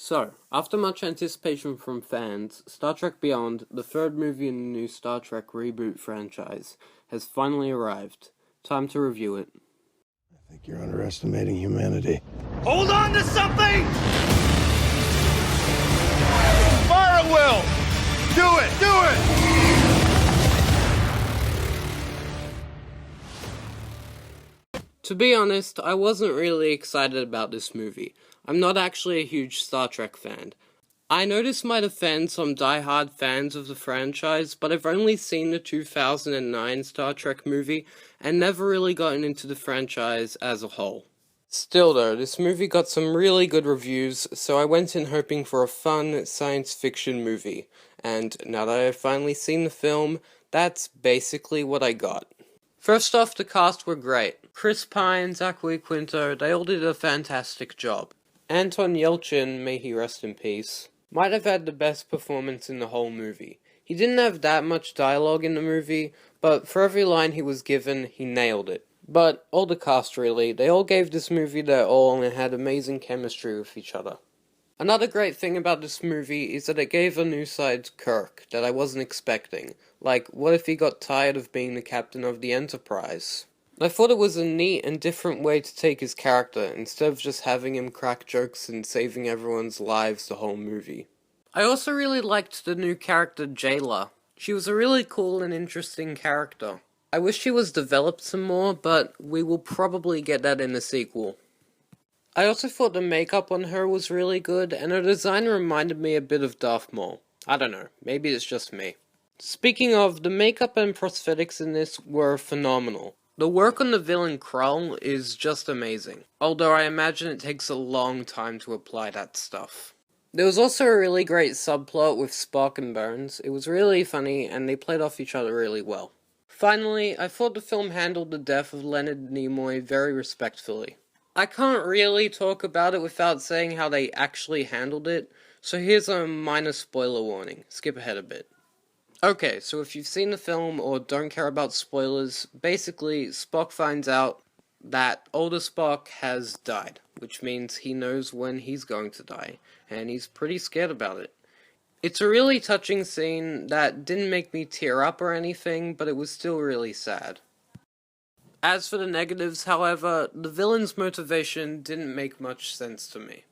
So, after much anticipation from fans, Star Trek Beyond, the third movie in the new Star Trek reboot franchise, has finally arrived. Time to review it. I think you're underestimating humanity. Hold on to something! Fire at will! Do it! Do it! To be honest, I wasn't really excited about this movie. I'm not actually a huge Star Trek fan. I know this might offend some die-hard fans of the franchise, but I've only seen the 2009 Star Trek movie and never really gotten into the franchise as a whole. Still though, this movie got some really good reviews, so I went in hoping for a fun science fiction movie, and now that I've finally seen the film, that's basically what I got. First off, the cast were great. Chris Pine, Zachary Quinto, they all did a fantastic job. Anton Yelchin, may he rest in peace, might have had the best performance in the whole movie. He didn't have that much dialogue in the movie, but for every line he was given, he nailed it. But all the cast really, they all gave this movie their all and had amazing chemistry with each other. Another great thing about this movie is that it gave a new side to Kirk that I wasn't expecting. Like, what if he got tired of being the captain of the Enterprise? I thought it was a neat and different way to take his character, instead of just having him crack jokes and saving everyone's lives the whole movie. I also really liked the new character Jayla. She was a really cool and interesting character. I wish she was developed some more, but we will probably get that in the sequel. I also thought the makeup on her was really good, and her design reminded me a bit of Darth Maul. I don't know, maybe it's just me. Speaking of, the makeup and prosthetics in this were phenomenal. The work on the villain Krull is just amazing, although I imagine it takes a long time to apply that stuff. There was also a really great subplot with Spock and Bones. It was really funny, and they played off each other really well. Finally, I thought the film handled the death of Leonard Nimoy very respectfully. I can't really talk about it without saying how they actually handled it, so here's a minor spoiler warning. Skip ahead a bit. Okay, so if you've seen the film or don't care about spoilers, basically Spock finds out that older Spock has died, which means he knows when he's going to die, and he's pretty scared about it. It's a really touching scene that didn't make me tear up or anything, but it was still really sad. As for the negatives, however, the villain's motivation didn't make much sense to me.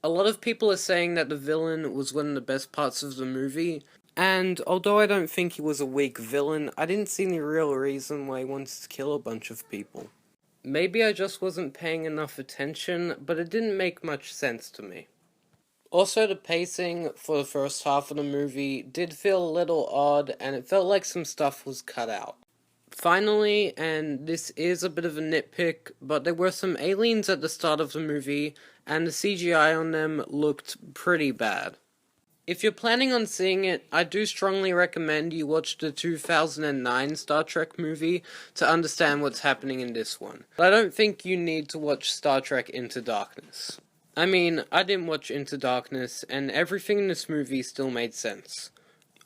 A lot of people are saying that the villain was one of the best parts of the movie, and although I don't think he was a weak villain, I didn't see any real reason why he wanted to kill a bunch of people. Maybe I just wasn't paying enough attention, but it didn't make much sense to me. Also, the pacing for the first half of the movie did feel a little odd, and it felt like some stuff was cut out. Finally, and this is a bit of a nitpick, but there were some aliens at the start of the movie, and the CGI on them looked pretty bad. If you're planning on seeing it, I do strongly recommend you watch the 2009 Star Trek movie to understand what's happening in this one. But I don't think you need to watch Star Trek Into Darkness. I mean, I didn't watch Into Darkness, and everything in this movie still made sense.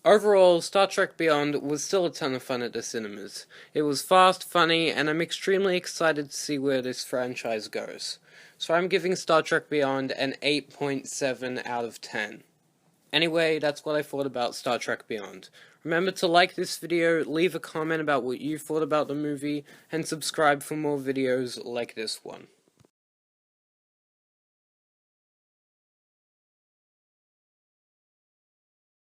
Overall, Star Trek Beyond was still a ton of fun at the cinemas. It was fast, funny, and I'm extremely excited to see where this franchise goes. So I'm giving Star Trek Beyond an 8.7 out of 10. Anyway, that's what I thought about Star Trek Beyond. Remember to like this video, leave a comment about what you thought about the movie, and subscribe for more videos like this one.